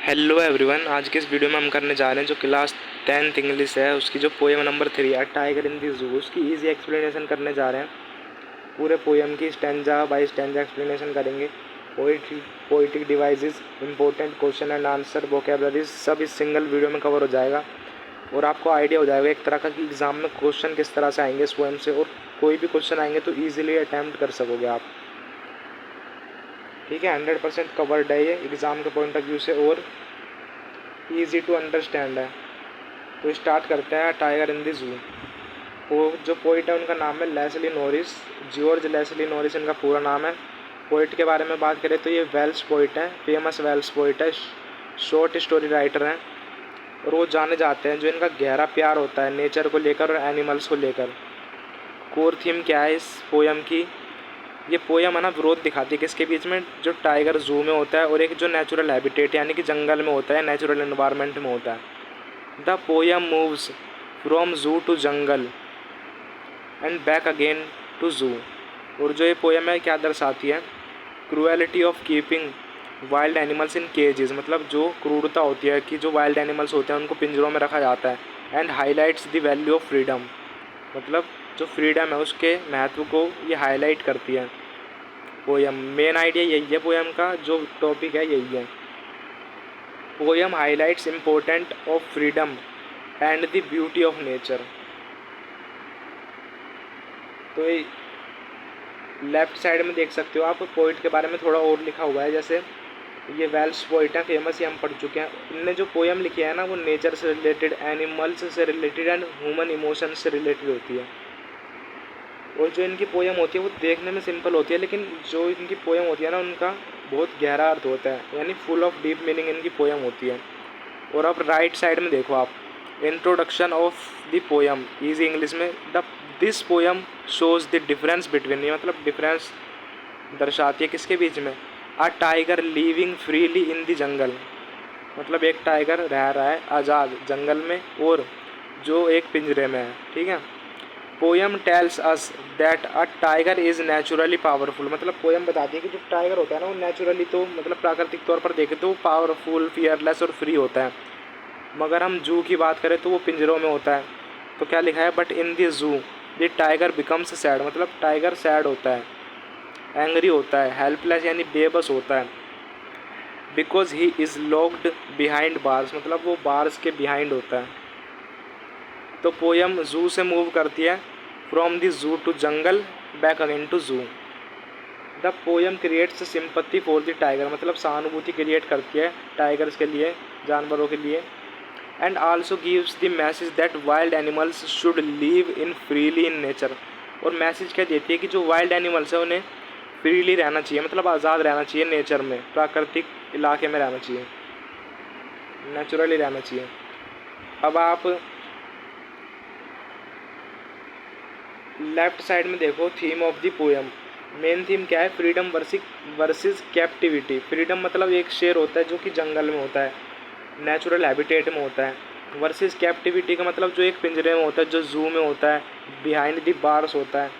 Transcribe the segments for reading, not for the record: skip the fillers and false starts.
Hello everyone. आज के इस वीडियो में हम करने जा रहे हैं जो क्लास 10th इंग्लिश है उसकी जो पोएम नंबर 3 है टाइगर इन दी जू, उसकी इजी एक्सप्लेनेशन करने जा रहे हैं। पूरे पोएम की स्टैंजा बाय स्टैंजा एक्सप्लेनेशन करेंगे। Poetic devices, important question and answer, vocabularies सब इस सिंगल वीडियो में कवर हो जाएगा और आपको आइडिया हो जाएगा एक तरह का कि एग्ज़ाम में क्वेश्चन किस तरह से आएंगे इस पोएम से, और कोई भी क्वेश्चन आएंगे तो ईजिली अटैम्प्ट कर सकोगे आप। ठीक है, 100% कवर्ड है ये एग्ज़ाम के पॉइंट ऑफ व्यू से और ईजी टू अंडरस्टैंड है। तो स्टार्ट करते हैं टाइगर इन द जू। वो जो पोइट है उनका नाम है Leslie Norris, George Leslie Norris इनका पूरा नाम है। पोइट के बारे में बात करें तो ये वेल्स पोइट है, फेमस वेल्स पोइट है, शॉर्ट स्टोरी राइटर हैं और वो जाने जाते हैं जो इनका गहरा प्यार होता है नेचर को लेकर और एनिमल्स को लेकर। कोर थीम क्या है इस पोयम की? ये पोयम है ना विरोध दिखाती है किसके बीच में, जो टाइगर जू में होता है और एक जो नेचुरल हैबिटेट यानी कि जंगल में होता है, नेचुरल एनवायरनमेंट में होता है। The poem moves from zoo to jungle and back again to zoo. और जो ये पोयम है क्या दर्शाती है? Cruelty of keeping wild animals in cages, मतलब जो क्रूरता होती है कि जो वाइल्ड एनिमल्स होते हैं उनको पिंजरों में रखा जाता है। And highlights the value of freedom, मतलब जो फ्रीडम है उसके महत्व को ये हाईलाइट करती है पोयम। मेन आइडिया यही है पोयम का, जो टॉपिक है यही है। Poem highlights important of freedom and the beauty of nature. तो ये लेफ्ट साइड में देख सकते हो आप, पोइट के बारे में थोड़ा और लिखा हुआ है। जैसे ये वेल्स पोइट है, फेमस, ये हम पढ़ चुके हैं। इनने जो पोयम लिखी है ना वो नेचर से रिलेटेड, एनिमल्स से रिलेटेड एंड ह्यूमन इमोशन से रिलेटेड होती है। और जो इनकी पोयम होती है वो देखने में सिंपल होती है, लेकिन जो इनकी पोयम होती है ना उनका बहुत गहरा अर्थ होता है, यानी फुल ऑफ डीप मीनिंग इनकी पोयम होती है। और अब राइट साइड में देखो आप, introduction of the poem easy English में, the this poem shows the difference between, ये मतलब डिफरेंस दर्शाती है किसके बीच में? A tiger living freely in the jungle, मतलब एक टाइगर रह रहा है आज़ाद जंगल में और जो एक पिंजरे में है। ठीक है। Poem tells us that a tiger is naturally powerful, मतलब पोयम बताती है कि जो टाइगर होता है ना वो नेचुरली तो मतलब प्राकृतिक तौर पर देखें तो पावरफुल, फियरलेस और फ्री होता है। मगर हम जू की बात करें तो वो पिंजरों में होता है। तो क्या लिखा है? But in the zoo the tiger becomes sad, मतलब टाइगर सैड होता है, एंग्री होता है, हेल्पलेस यानी बेबस होता है। Because he is locked behind bars, मतलब वो बार्स के बिहाइंड होता है। तो पोयम जू से मूव करती है, from the zoo to jungle back again to zoo. The poem creates sympathy for the tiger, मतलब सहानुभूति क्रिएट करती है टाइगर्स के लिए, जानवरों के लिए। And also gives the message that wild animals should live in freely in nature, और मैसेज क्या देती है कि जो वाइल्ड एनिमल्स है उन्हें फ्रीली रहना चाहिए, मतलब आज़ाद रहना चाहिए, नेचर में, प्राकृतिक इलाके में रहना चाहिए, नेचुरली रहना चाहिए। अब आप लेफ्ट साइड में देखो, theme of the poem, main theme क्या है? Freedom versus captivity. फ्रीडम मतलब एक शेर होता है जो कि जंगल में होता है, नेचुरल हैबिटेट में होता है, वर्सेस कैप्टिविटी का मतलब जो एक पिंजरे में होता है, जो जू में होता है, बिहाइंड द बार्स होता है।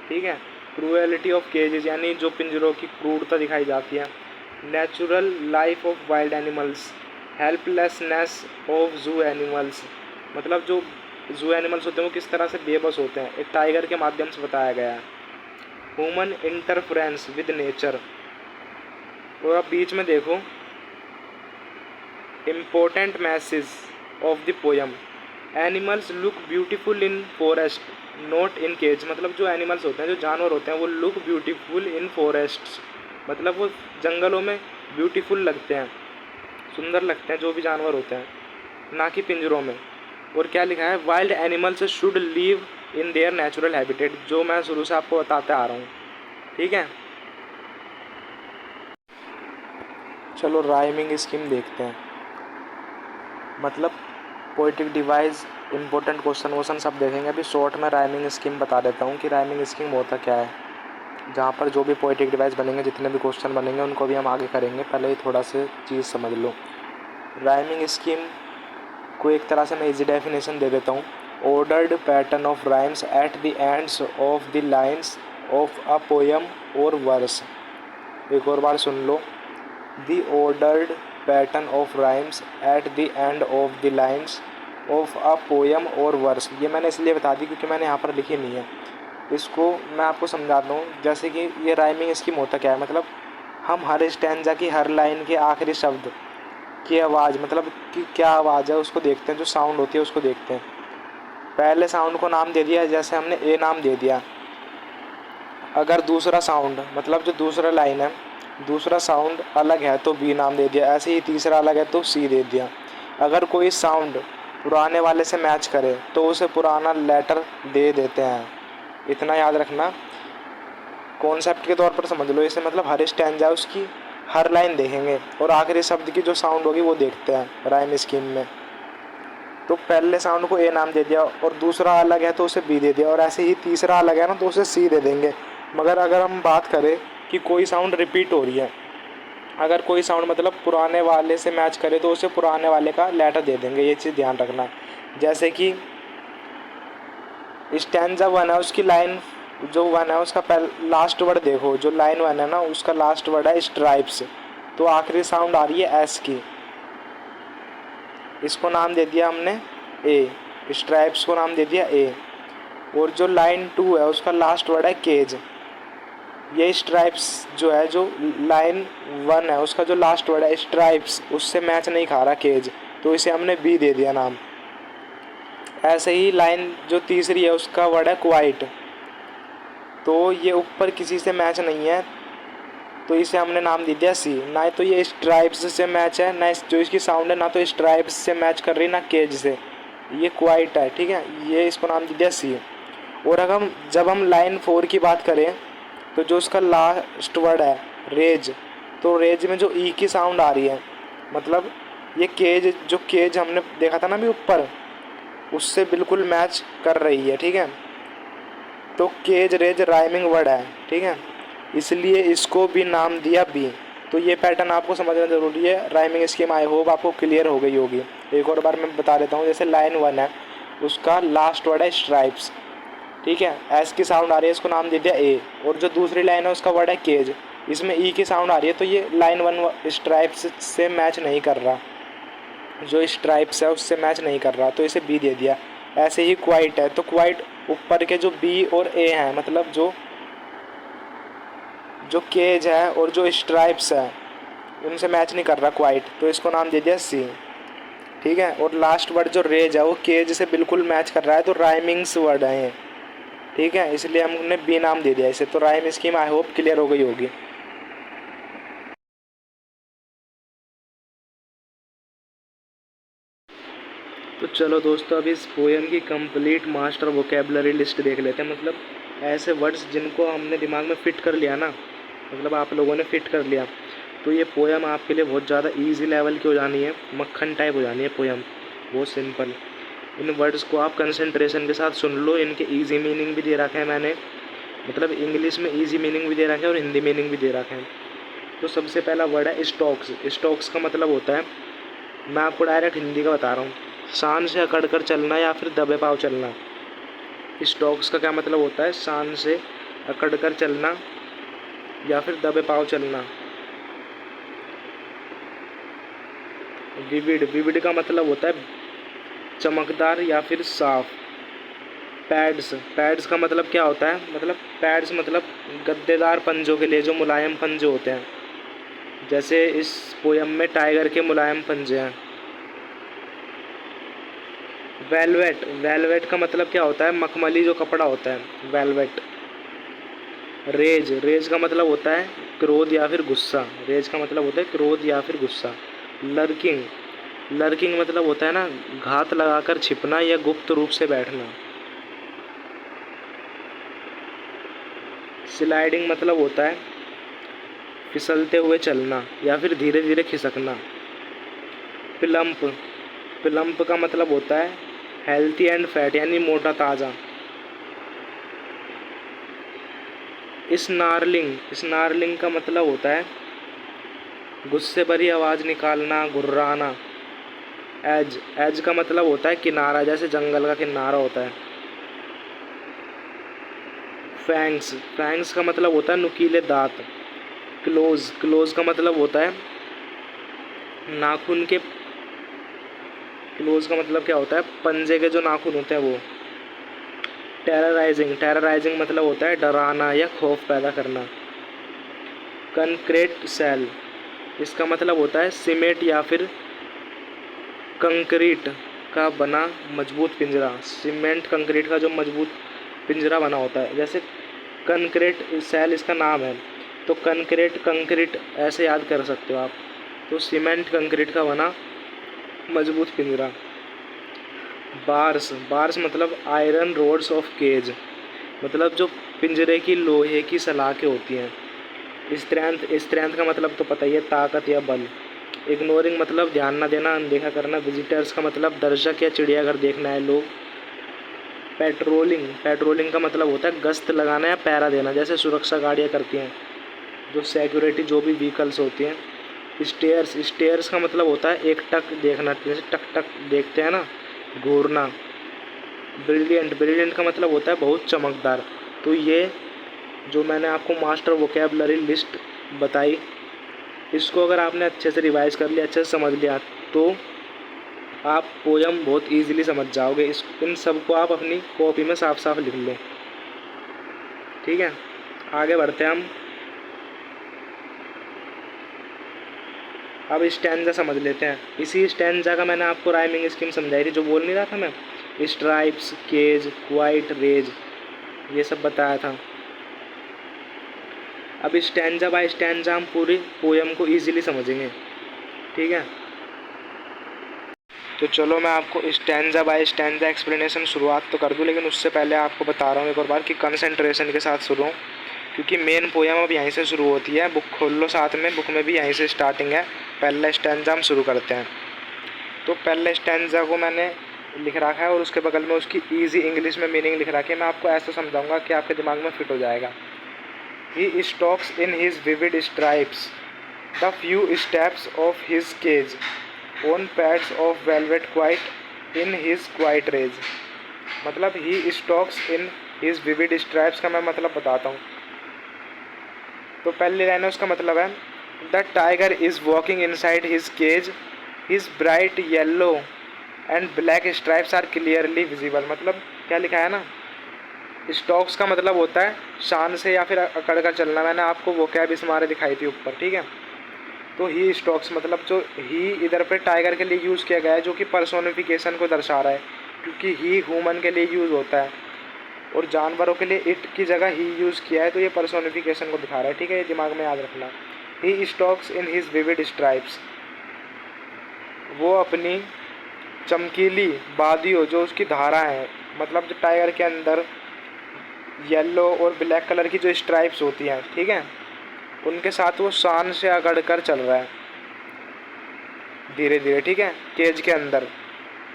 ठीक है। क्रूएलिटी ऑफ केजेस, यानी जो पिंजरों की क्रूरता दिखाई जाती है। Natural life of wild animals, helplessness of जू एनिमल्स, मतलब जो जू एनिमल्स होते हैं वो किस तरह से बेबस होते हैं, एक टाइगर के माध्यम से बताया गया है। Human interference with nature. और अब बीच में देखो, important message of the poem, animals look beautiful in forest not in cage, मतलब जो एनिमल्स होते हैं, जो जानवर होते हैं वो लुक ब्यूटीफुल इन फॉरेस्ट, मतलब वो जंगलों में ब्यूटीफुल लगते हैं, सुंदर लगते हैं जो भी जानवर होते हैं, ना कि पिंजरों में। और क्या लिखा है? Wild animals should live in their natural habitat, जो मैं शुरू से आपको बताते आ रहा हूँ। ठीक है। चलो राइमिंग स्कीम देखते हैं, मतलब पोइटिक डिवाइस, इंपॉर्टेंट क्वेश्चन वोश्चन सब देखेंगे। अभी शॉर्ट में राइमिंग स्कीम बता देता हूँ कि राइमिंग स्कीम होता क्या है, जहाँ पर जो भी पोइटिक डिवाइस बनेंगे, जितने भी क्वेश्चन बनेंगे उनको भी हम आगे करेंगे, पहले ही थोड़ा सा चीज़ समझ लो। राइमिंग स्कीम को एक तरह से मैं इजी डेफिनेशन दे देता हूँ। Ordered pattern of rhymes at the ends of the lines of a poem और वर्स। एक और बार सुन लो, the ordered pattern of rhymes at the end of the lines of a poem और वर्स। ये मैंने इसलिए बता दी क्योंकि मैंने यहाँ पर लिखी नहीं है। इसको मैं आपको समझाता हूँ। जैसे कि ये राइमिंग स्कीम होता क्या है, मतलब हम हर स्टैंजा की हर लाइन के आखिरी शब्द की आवाज़, मतलब कि क्या आवाज़ है उसको देखते हैं, जो साउंड होती है उसको देखते हैं। पहले साउंड को नाम दे दिया, जैसे हमने ए नाम दे दिया। अगर दूसरा साउंड, मतलब जो दूसरा लाइन है, दूसरा साउंड अलग है तो बी नाम दे दिया। ऐसे ही तीसरा अलग है तो सी दे दिया। अगर कोई साउंड पुराने वाले से मैच करे तो उसे पुराना लेटर दे देते हैं। इतना याद रखना, कॉन्सेप्ट के तौर पर समझ लो इसे। मतलब हर स्टैंजा उसकी हर लाइन देखेंगे और आखिरी शब्द की जो साउंड होगी वो देखते हैं राइम स्कीम में। तो पहले साउंड को ए नाम दे दिया और दूसरा अलग है तो उसे बी दे दिया, और ऐसे ही तीसरा अलग है ना तो उसे सी दे देंगे। मगर अगर हम बात करें कि कोई साउंड रिपीट हो रही है, अगर कोई साउंड मतलब पुराने वाले से मैच करे तो उसे पुराने वाले का लेटर दे देंगे। ये चीज़ ध्यान रखना। जैसे कि स्टैंजा 1 है, उसकी लाइन जो 1 है उसका लास्ट वर्ड देखो। जो लाइन 1 है ना उसका लास्ट वर्ड है स्ट्राइप्स, तो आखिरी साउंड आ रही है एस की। इसको नाम दे दिया हमने ए, स्ट्राइप्स को नाम दे दिया ए। और जो लाइन 2 है उसका लास्ट वर्ड है केज। ये स्ट्राइप्स जो है, जो लाइन 1 है उसका जो लास्ट वर्ड है स्ट्राइप्स, उससे मैच नहीं खा रहा केज, तो इसे हमने बी दे दिया नाम। ऐसे ही लाइन जो तीसरी है उसका वर्ड है क्वाइट, तो ये ऊपर किसी से मैच नहीं है तो इसे हमने नाम दे दिया सी। ना तो ये स्ट्राइप्स से मैच है, ना जो इसकी साउंड है ना तो स्ट्राइप्स से मैच कर रही ना केज से, ये क्वाइट है। ठीक है, ये इसको नाम दे दिया सी। और अगर जब हम लाइन 4 की बात करें तो जो उसका लास्ट वर्ड है रेज, तो रेज में जो ई की साउंड आ रही है, मतलब ये केज, जो केज हमने देखा था ना अभी ऊपर, उससे बिल्कुल मैच कर रही है। ठीक है, तो केज रेज राइमिंग वर्ड है। ठीक है, इसलिए इसको भी नाम दिया बी। तो ये पैटर्न आपको समझना ज़रूरी है। राइमिंग स्कीम आई होप आपको क्लियर हो गई होगी। एक और बार मैं बता देता हूँ। जैसे लाइन 1 है उसका लास्ट वर्ड है स्ट्राइप्स। ठीक है, एस की साउंड आ रही है, इसको नाम दे दिया ए। और जो दूसरी लाइन है उसका वर्ड है केज, इसमें ई की साउंड आ रही है, तो ये लाइन 1 स्ट्राइप्स से मैच नहीं कर रहा, जो स्ट्राइप्स है उससे मैच नहीं कर रहा, तो इसे बी दे दिया। ऐसे ही क्वाइट है, तो क्वाइट ऊपर के जो बी और ए हैं, मतलब जो केज है और जो स्ट्राइप्स है उनसे मैच नहीं कर रहा क्वाइट, तो इसको नाम दे दिया सी। ठीक है, और लास्ट वर्ड जो रेज है वो केज से बिल्कुल मैच कर रहा है, तो राइमिंग्स वर्ड है ये। ठीक है, इसलिए हमने बी नाम दे दिया इसे। तो rhyme scheme I hope clear हो गई होगी। तो चलो दोस्तों, अभी इस पोएम की कंप्लीट मास्टर वोकेबलरी लिस्ट देख लेते हैं। मतलब ऐसे वर्ड्स जिनको हमने दिमाग में फ़िट कर लिया ना, मतलब आप लोगों ने फ़िट कर लिया, तो ये पोएम आपके लिए बहुत ज़्यादा इजी लेवल की हो जानी है, मक्खन टाइप हो जानी है पोएम, बहुत सिंपल। इन वर्ड्स को आप कंसंट्रेशन के साथ सुन लो। इनके ईजी मीनिंग भी दे रखे हैं मैंने, मतलब इंग्लिश में ईजी मीनिंग भी दे रखे हैं और हिंदी मीनिंग भी दे रखे हैं। तो सबसे पहला वर्ड है स्टॉक्स। स्टॉक्स का मतलब होता है, मैं आपको डायरेक्ट हिंदी का बता रहा हूँ, शान से अकड़ कर चलना या फिर दबे पाँव चलना। स्टॉक्स का क्या मतलब होता है? शान से अकड़ कर चलना या फिर दबे पाँव चलना। विविड, विविड का मतलब होता है चमकदार या फिर साफ। पैड्स, पैड्स का मतलब क्या होता है? मतलब पैड्स मतलब गद्देदार पंजों के लिए जो मुलायम पंजे होते हैं, जैसे इस पोयम में टाइगर के मुलायम पंजे हैं। वेलवेट, वेलवेट का मतलब क्या होता है? मखमली जो कपड़ा होता है, वेलवेट। रेज, रेज का मतलब होता है क्रोध या फिर गुस्सा। रेज का मतलब होता है क्रोध या फिर गुस्सा। लर्किंग, लर्किंग मतलब होता है ना घात लगाकर छिपना या गुप्त रूप से बैठना। स्लाइडिंग मतलब होता है फिसलते हुए चलना या फिर धीरे धीरे खिसकना। प्लम्प, प्लम्प का मतलब होता है हेल्थी एंड फैट यानी मोटा ताज़ा। स्नार्लिंग, स्नार्लिंग का मतलब होता है गुस्से भरी आवाज़ निकालना, गुर्राना। एज, एज का मतलब होता है किनारा, जैसे जंगल का किनारा होता है। फैंग्स, फैंग्स का मतलब होता है नुकीले दांत। क्लोज, क्लोज का मतलब होता है नाखून के क्लोज का मतलब क्या होता है, पंजे के जो नाखून होते हैं वो। टेरराइजिंग, टेरराइजिंग मतलब होता है डराना या खौफ पैदा करना। कंक्रीट सेल, इसका मतलब होता है सीमेंट या फिर कंक्रीट का बना मजबूत पिंजरा। सीमेंट कंक्रीट का जो मजबूत पिंजरा बना होता है, जैसे कंक्रीट सेल इसका नाम है, तो कंक्रीट कंक्रीट ऐसे याद कर सकते हो आप। तो सीमेंट कंक्रीट का बना मजबूत पिंजरा। बार्स, बार्स मतलब आयरन रोड्स ऑफ केज, मतलब जो पिंजरे की लोहे की सलाखें होती हैं। स्ट्रेंथ, स्ट्रेंथ का मतलब तो पता ही है, ताकत या बल। इग्नोरिंग मतलब ध्यान ना देना, अनदेखा करना। विजिटर्स का मतलब दर्शक या चिड़ियाघर देखना है लोग। पेट्रोलिंग, पेट्रोलिंग का मतलब होता है गश्त लगाना या पहरा देना, जैसे सुरक्षा गाड़ियाँ करती हैं, जो सिक्योरिटी जो भी व्हीकल्स होती हैं। स्टेयर्स, स्टेयर्स का मतलब होता है एक टक देखना, जैसे टक टक देखते हैं ना, घूरना। ब्रिलियंट, ब्रिलियंट का मतलब होता है बहुत चमकदार। तो ये जो मैंने आपको मास्टर वोकैबुलरी लिस्ट बताई, इसको अगर आपने अच्छे से रिवाइज कर लिया, अच्छे से समझ लिया, तो आप पोयम बहुत इजीली समझ जाओगे। इन सब को आप अपनी कॉपी में साफ साफ लिख लो। ठीक है, आगे बढ़ते हैं हम। अब स्टैंजा समझ लेते हैं। इसी स्टैंजा का मैंने आपको राइमिंग स्कीम समझाई थी, जो बोल नहीं रहा था मैं, स्ट्राइप्स, केज, क्वाइट, रेज, ये सब बताया था। अब स्टैंजा बाय स्टैंजा हम पूरी पोयम को इजीली समझेंगे। ठीक है, तो चलो मैं आपको स्टैंजा बाय स्टैंजा एक्सप्लेनेशन शुरुआत तो कर दूं, लेकिन उससे पहले आपको बता रहा हूँ एक और बार कि कंसंट्रेशन के साथ शुरू हो, क्योंकि मेन पोयम अब यहीं से शुरू होती है। बुक खोल लो साथ में, बुक में भी यहीं से स्टार्टिंग है। पहला स्टैंजा हम शुरू करते हैं। तो पहले स्टैंजा को मैंने लिख रखा है और उसके बगल में उसकी ईजी इंग्लिश में मीनिंग लिख रखी है। मैं आपको ऐसे समझाऊंगा कि आपके दिमाग में फिट हो जाएगा। He stalks in his vivid stripes the few steps of his cage on pads of velvet quiet in his quiet rage. मतलब he stalks in his vivid stripes का मैं मतलब बताता हूँ। तो पहली लाइन है, उसका मतलब है the tiger is walking inside his cage, his bright yellow and black stripes are clearly visible. मतलब क्या लिखा है ना, स्टॉक्स का मतलब होता है शान से या फिर अकड़ कर चलना। मैंने आपको वो कैब इसमारे दिखाई थी ऊपर। ठीक है, तो ही स्टॉक्स मतलब जो ही इधर पे टाइगर के लिए यूज़ किया गया है, जो कि पर्सोनिफिकेशन को दर्शा रहा है, क्योंकि ही ह्यूमन के लिए यूज़ होता है और जानवरों के लिए इट की जगह ही यूज़ किया है, तो ये पर्सोनिफिकेशन को दिखा रहा है। ठीक है, ये दिमाग में याद रखना। He stalks in his vivid stripes, वो अपनी चमकीली बादियों, जो उसकी धारा है, मतलब जो टाइगर के अंदर येलो और ब्लैक कलर की जो स्ट्राइप्स होती हैं, ठीक है, उनके साथ वो शान से अकड़ कर चल रहा है धीरे धीरे। ठीक है, केज के अंदर,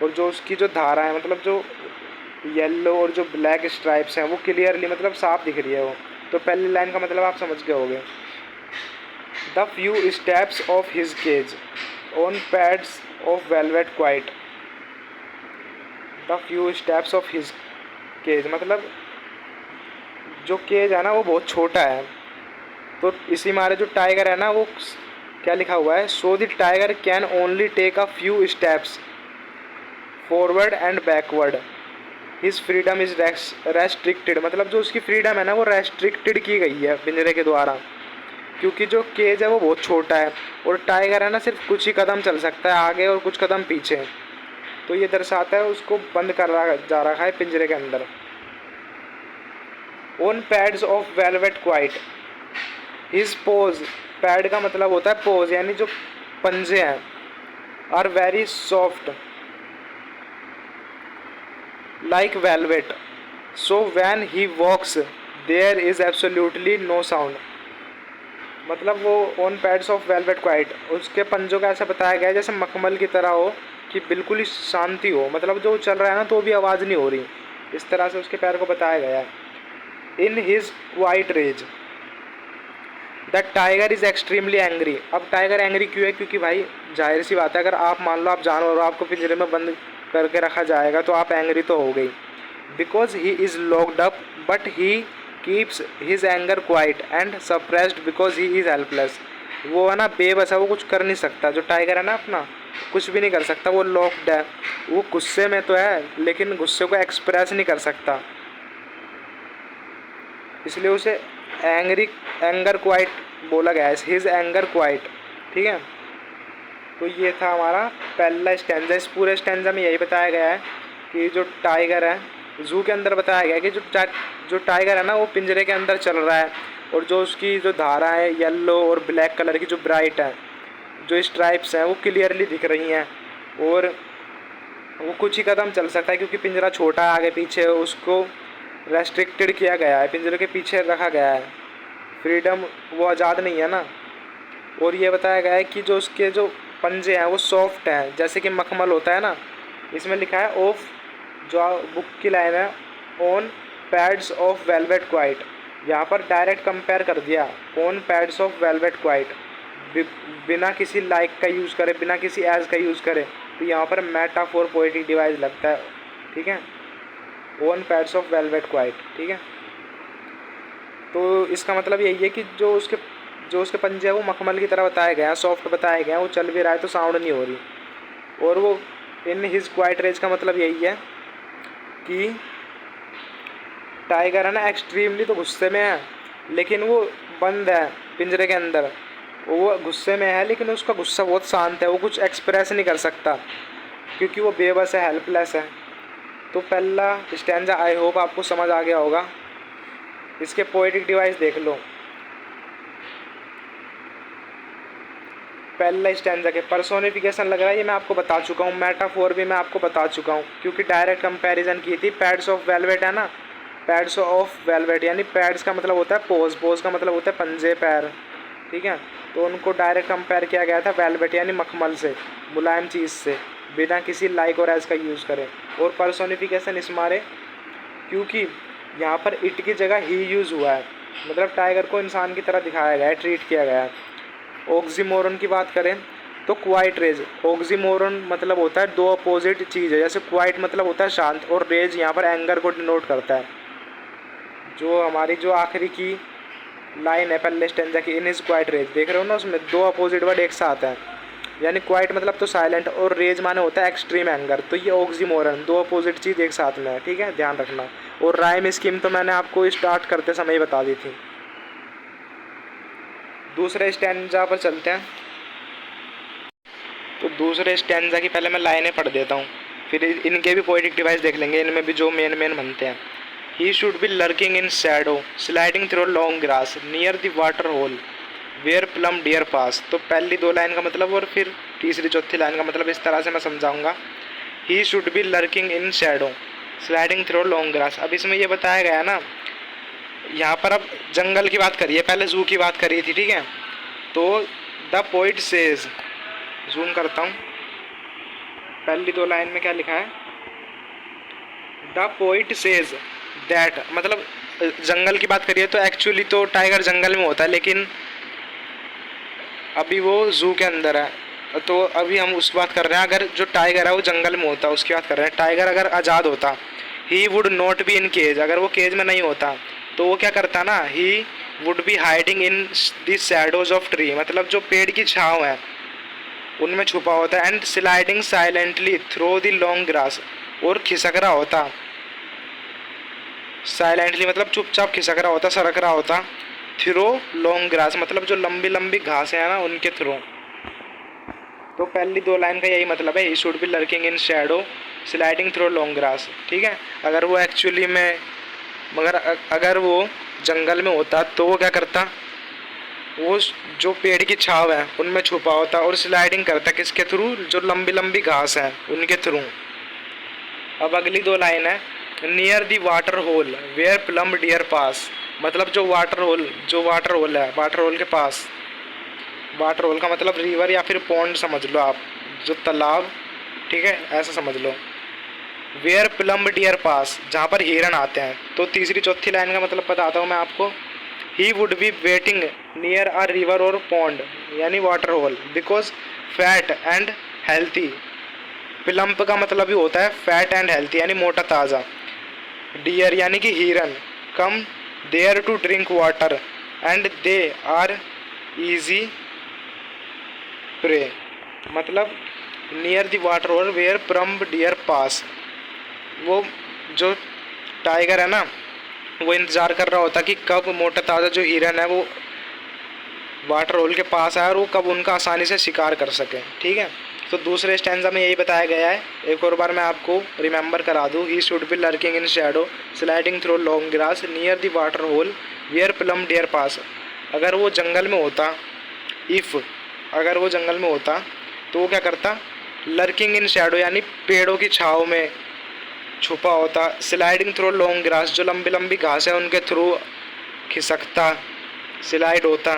और जो उसकी जो धारा है, मतलब जो येलो और जो ब्लैक स्ट्राइप्स हैं, वो क्लियरली मतलब साफ दिख रही है वो। तो पहली लाइन का मतलब आप समझ गए होगे। The few steps of his cage on pads of velvet quiet. The few steps of his cage मतलब जो केज है ना वो बहुत छोटा है। तो इसी मारे जो टाइगर है ना, वो क्या लिखा हुआ है, so the tiger can only take a few steps forward and backward, his freedom is restricted. मतलब जो उसकी फ्रीडम है ना, वो रेस्ट्रिक्टेड की गई है पिंजरे के द्वारा, क्योंकि जो केज है वो बहुत छोटा है और टाइगर है ना सिर्फ कुछ ही कदम चल सकता है आगे और कुछ कदम पीछे। तो ये दर्शाता है उसको बंद कर रहा जा रखा है पिंजरे के अंदर। On pads of velvet quiet, his paws, pad का मतलब होता है पोज, यानी जो पंजे हैं, are very soft like velvet, so when he walks there is absolutely no sound. मतलब वो on pads of velvet quiet, उसके पंजों का ऐसा बताया गया है जैसे मखमल की तरह हो, कि बिल्कुल ही शांति हो, मतलब जो चल रहा है ना तो भी आवाज़ नहीं हो रही, इस तरह से उसके पैर को बताया गया है। In his quiet rage the tiger is extremely angry. अब टाइगर एंग्री क्यों है, क्योंकि भाई जाहिर सी बात है, अगर आप मान लो आप जानवर हो, आपको पिंजरे में बंद करके रखा जाएगा तो आप एंग्री तो हो गई। Because he is locked up but he keeps his anger quiet and suppressed because he is helpless. वो है ना बेबस है, वो कुछ कर नहीं सकता। जो टाइगर है ना अपना, कुछ भी नहीं कर सकता, वो लॉक्ड है। वो गुस्से में तो है लेकिन गुस्से को एक्सप्रेस नहीं कर सकता, इसलिए उसे एंग्री एंगर क्वाइट बोला गया है, हिज एंगर क्वाइट। ठीक है, तो ये था हमारा पहला स्टैंजा। इस पूरे स्टैंजा में यही बताया गया है कि जो टाइगर है, जू के अंदर बताया गया है कि जो टाइगर है ना वो पिंजरे के अंदर चल रहा है, और जो उसकी जो धारा है येलो और ब्लैक कलर की जो ब्राइट है, जो स्ट्राइप्स हैं वो क्लियरली दिख रही हैं, और वो कुछ ही कदम चल सकता है क्योंकि पिंजरा छोटा है आगे पीछे, उसको रेस्ट्रिक्टेड किया गया है, पिंजरे के पीछे रखा गया है, फ्रीडम, वो आज़ाद नहीं है ना। और ये बताया गया है कि जो उसके जो पंजे हैं वो सॉफ्ट हैं, जैसे कि मखमल होता है ना। इसमें लिखा है ऑफ, जो बुक की लाइन है, on pads of velvet quite. यहाँ पर डायरेक्ट कंपेयर कर दिया, on pads of velvet quite, बिना किसी लाइक का यूज़ करे, बिना किसी एज का यूज़ करे, तो यहाँ पर मेटाफोर पोएटिक डिवाइस लगता है। ठीक है, on pads of velvet quite. ठीक है, तो इसका मतलब यही है कि जो उसके पंजे हैं वो मखमल की तरह बताए गए हैं, सॉफ्ट बताए गए हैं, वो चल भी रहा है तो साउंड नहीं हो रही। और वो इन हिज क्वाइट रेज का मतलब यही है कि टाइगर है ना एक्सट्रीमली तो गुस्से में है, लेकिन वो बंद है पिंजरे के अंदर, वो गुस्से में है लेकिन उसका गुस्सा बहुत शांत है, वो कुछ एक्सप्रेस नहीं कर सकता क्योंकि वो बेबस है, हेल्पलेस है। तो पहला स्टैंजा आई होप आपको समझ आ गया होगा। इसके पोएटिक डिवाइस देख लो। पहला स्टैंजा के पर्सोनिफिकेशन लग रहा है, ये मैं आपको बता चुका हूँ, मेटाफोर भी मैं आपको बता चुका हूँ क्योंकि डायरेक्ट कंपैरिजन की थी। पैड्स ऑफ वेलवेट है ना, पैड्स ऑफ वेलवेट यानी पैड्स का मतलब होता है पोज, पोज का मतलब होता है पंजे, पैर। ठीक है, तो उनको डायरेक्ट कंपेयर किया गया था वेलवेट यानी मखमल से, मुलायम चीज़ से, बिना किसी लाइक और एज का यूज़ करें। और पर्सोनिफिकेशन इस मारे क्योंकि यहाँ पर इट की जगह ही यूज़ हुआ है, मतलब टाइगर को इंसान की तरह दिखाया गया है, ट्रीट किया गया है। ऑक्सीमोरन की बात करें तो क्वाइट रेज, ऑक्सीमोरन मतलब होता है दो अपोजिट चीज़ है, जैसे क्वाइट मतलब होता है शांत, और रेज यहाँ पर एंगर को डिनोट करता है। जो हमारी जो आखिरी की लाइन है पहले स्टैंजा की, इन इज क्वाइट रेज, देख रहे हो ना, उसमें दो अपोजिट वर्ड एक साथ हैं, यानी क्वाइट मतलब तो साइलेंट, और रेज माने होता है एक्सट्रीम एंगर। तो ये ऑक्सीमोरन, दो अपोजिट चीज़ एक साथ में है। ठीक है, ध्यान रखना। और राइम स्कीम तो मैंने आपको स्टार्ट करते समय ही बता दी थी। दूसरे स्टैंजा पर चलते हैं। तो दूसरे स्टैंजा की पहले मैं लाइनें पढ़ देता हूँ, फिर इनके भी पोएटिक डिवाइस देख लेंगे, इनमें भी जो मेन बनते हैं। He should be lurking in shadow sliding through long grass near the water hole where plum deer pass. तो पहली दो लाइन का मतलब और फिर तीसरी चौथी लाइन का मतलब इस तरह से मैं समझाऊंगा। ही should be lurking in shadow sliding through long grass. अब इसमें ये बताया गया ना, यहाँ पर अब जंगल की बात करिए, पहले जू की बात करी थी। ठीक है, तो द पोइट सेज, जूम करता हूँ, पहली दो लाइन में क्या लिखा है, द पोइट सेज दैट, मतलब जंगल की बात करिए तो एक्चुअली तो टाइगर जंगल में होता है, लेकिन अभी वो जू के अंदर है। तो अभी हम उस बात कर रहे हैं, अगर जो टाइगर है वो जंगल में होता, उसकी बात कर रहे हैं। टाइगर अगर आज़ाद होता, he would not be in cage, अगर वो केज में नहीं होता तो वो क्या करता ना, ही would B hiding in the shadows of tree, मतलब जो पेड़ की छाँव है उनमें छुपा होता है। And sliding silently through the long grass, और खिसक रहा होता, साइलेंटली मतलब चुपचाप खिसक रहा होता, सरक रहा होता, थ्रू लॉन्ग ग्रास मतलब जो लंबी लंबी घासें हैं ना उनके थ्रू। तो पहली दो लाइन का यही मतलब है, ही should be lurking in shadow sliding through long grass. ठीक है, अगर वो एक्चुअली में, मगर अगर वो जंगल में होता तो वो क्या करता, वो जो पेड़ की छाव है उनमें छुपा होता और स्लाइडिंग करता, किसके थ्रू, जो लंबी लंबी घास है उनके थ्रू। अब अगली दो लाइन है, near the water hole where plum deer pass, मतलब जो वाटर होल है, वाटर होल के पास, वाटर होल का मतलब रिवर या फिर पॉन्ड समझ लो आप, जो तालाब। ठीक है, ऐसा समझ लो। वेयर प्लम डियर पास, जहाँ पर हिरन आते हैं। तो तीसरी चौथी लाइन का मतलब बताता हूँ मैं आपको, he would be waiting near a river और पॉन्ड यानी water hole because fat and healthy, plump का मतलब ही होता है फैट एंड हेल्थी यानी मोटा ताज़ा, डियर यानी कि हिरन, come there to drink water and they are easy prey, मतलब near the water hole where plum deer pass. वो जो टाइगर है ना, वो इंतज़ार कर रहा होता कि कब मोटा ताज़ा जो हिरन है वो वाटर होल के पास आए और वो कब उनका आसानी से शिकार कर सके। ठीक है, तो दूसरे स्टैंजा में यही बताया गया है। एक और बार मैं आपको रिमेंबर करा दूँ, he should be lurking in shadow sliding through long grass near the water hole where plum deer pass. अगर वो जंगल में होता, अगर वो जंगल में होता तो वो क्या करता, लर्किंग इन शैडो यानी पेड़ों की छाँव में छुपा होता, स्लाइडिंग थ्रू लॉन्ग ग्रास जो लंबी लंबी घास है उनके थ्रू खिसकता, स्लाइड होता,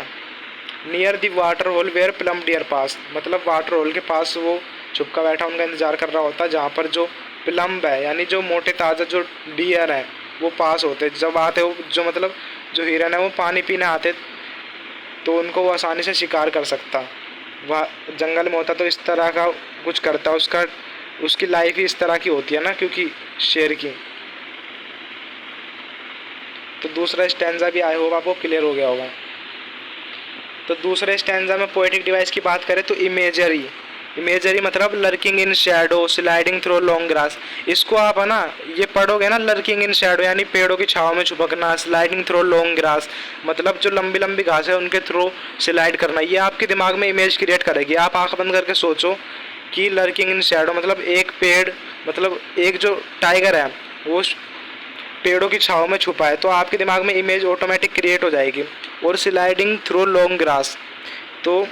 near the water hole where plum deer pass, मतलब वाटर होल के पास वो छुपका बैठा उनका इंतजार कर रहा होता, जहाँ पर जो प्लम्ब है यानी जो मोटे ताज़ा जो डियर है वो पास होते, जब आते हो जो मतलब जो हिरन है वो पानी पीने आते तो उनको वो आसानी से शिकार कर सकता। वह जंगल में होता तो इस तरह का कुछ करता, उसकी लाइफ ही इस तरह की होती है ना, क्योंकि शेर की। तो दूसरा स्टैंजा भी आई होप आपको क्लियर हो गया होगा। तो दूसरे स्टैंजा में पोएटिक डिवाइस की बात करें तो इमेजरी मतलब lurking in shadow sliding through long grass. इसको आप है ना ये पढ़ोगे ना, लर्किंग इन शैडो यानी पेड़ों की छाँव में छुपकना, स्लाइडिंग थ्रू लॉन्ग ग्रास मतलब जो लंबी लंबी घास है उनके थ्रू स्लाइड करना, ये आपके दिमाग में इमेज क्रिएट करेगी। आप आँख बंद करके सोचो कि लर्किंग इन शैडो मतलब एक पेड़, मतलब एक जो टाइगर है वो पेड़ों की छाँव में छुपा है, तो आपके दिमाग में इमेज ऑटोमेटिक क्रिएट हो जाएगी। और स्लाइडिंग थ्रू लॉन्ग ग्रास तो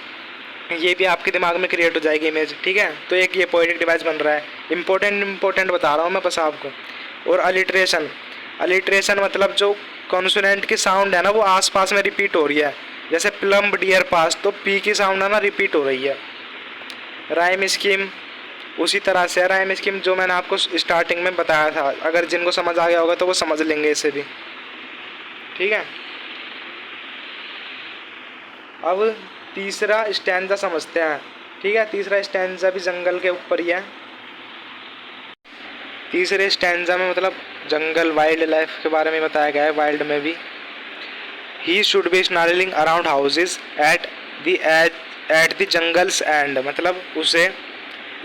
ये भी आपके दिमाग में क्रिएट हो जाएगी इमेज। ठीक है, तो एक ये पोएटिक डिवाइस बन रहा है। इम्पोर्टेंट बता रहा हूँ मैं बस आपको। और अलिट्रेशन मतलब जो कॉन्सोनेंट की साउंड है ना वो आसपास में रिपीट हो रही है, जैसे प्लम्ब डियर पास तो पी की साउंड है ना रिपीट हो रही है। राइम स्कीम उसी तरह से है, राइम स्कीम जो मैंने आपको स्टार्टिंग में बताया था, अगर जिनको समझ आ गया होगा तो वो समझ लेंगे इसे भी। ठीक है, अब तीसरा स्टैंजा समझते हैं। ठीक है, तीसरा स्टैंजा भी जंगल के ऊपर ही है। तीसरे स्टैंजा में मतलब जंगल वाइल्ड लाइफ के बारे में बताया गया है, वाइल्ड में भी। ही should B snarling around houses at the jungles and, मतलब उसे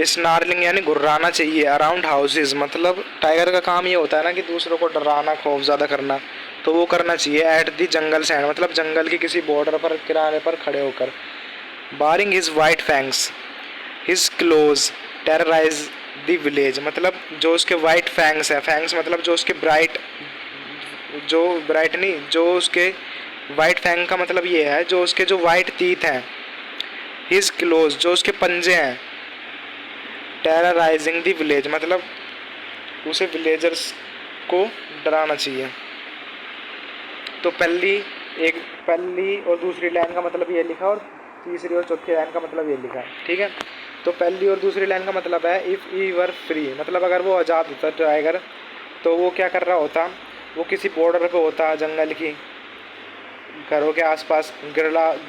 स्नार्लिंग यानी गुर्राना चाहिए, अराउंड हाउसेज मतलब टाइगर का काम ये होता है ना कि दूसरों को डराना, खौफ ज़्यादा करना, तो वो करना चाहिए एट द जंगल्स एंड मतलब जंगल की किसी बॉर्डर पर किनारे पर खड़े होकर। Baring his white fangs his claws terrorise the village, मतलब जो उसके वाइट फैंग्स है, फैंग्स मतलब जो उसके जो उसके वाइट फैंग का मतलब ये है जो उसके जो वाइट टीथ हैं, हिज क्लोज जो उसके पंजे हैं, टेरराइजिंग द विलेज मतलब उसे विलेजर्स को डराना चाहिए। तो पहली और दूसरी लाइन का मतलब ये लिखा और तीसरी और चौथी लाइन का मतलब ये लिखा। ठीक है, तो पहली और दूसरी लाइन का मतलब है इफ़ ई वर फ्री, मतलब अगर वो आज़ाद होता टाइगर तो वो क्या कर रहा होता, वो किसी बॉर्डर पे होता जंगल की, घरों के आसपास,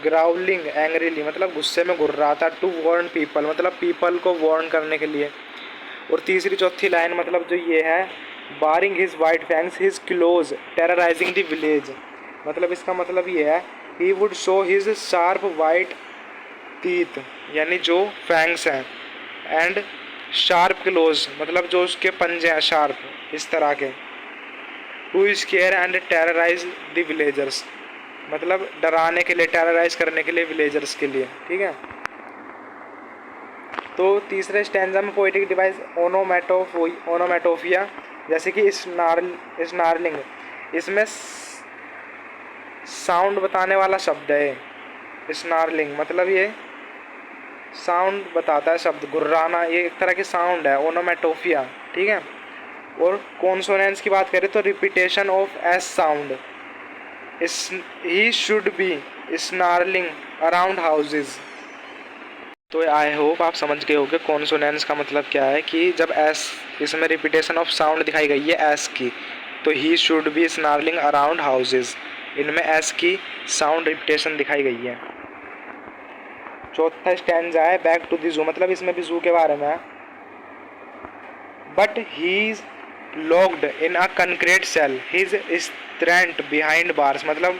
ग्राउलिंग एंग्रीली मतलब गुस्से में गुर्राता, टू वार्न पीपल मतलब पीपल को वार्न करने के लिए। और तीसरी चौथी लाइन मतलब जो ये है, baring his white fangs his claws terrorising the village, मतलब इसका मतलब ये है he would show his sharp white teeth यानी जो फैंग्स हैं, एंड शार्प क्लोज मतलब जो उसके पंजे हैं शार्प इस तरह के, to scare and terrorize the villagers मतलब डराने के लिए, टेरराइज करने के लिए विलेजर्स के लिए। ठीक है, तो तीसरे स्टैंजा में पोएटिक डिवाइस ओनोमेटोफिया जैसे कि स्नार्लिंग, इसमें साउंड बताने वाला शब्द है स्नार्लिंग, मतलब ये साउंड बताता है शब्द, गुर्राना ये एक तरह की साउंड है ओनोमेटोफिया। ठीक है, और कॉन्सोनेंट्स की बात करें तो repetition of S sound, he should B snarling around houses. तो आई होप आप समझ गए होंगे कॉन्सोनेंट्स का मतलब क्या है, कि जब एस इसमें रिपीटेशन ऑफ साउंड दिखाई गई है एस की, तो ही should B snarling around houses, इनमें एस की साउंड रिपीटेशन दिखाई गई है। चौथा स्टैंजा है बैक टू द जू, मतलब इसमें भी जू के बारे में है। But he is locked in a concrete sell his strength behind bars, मतलब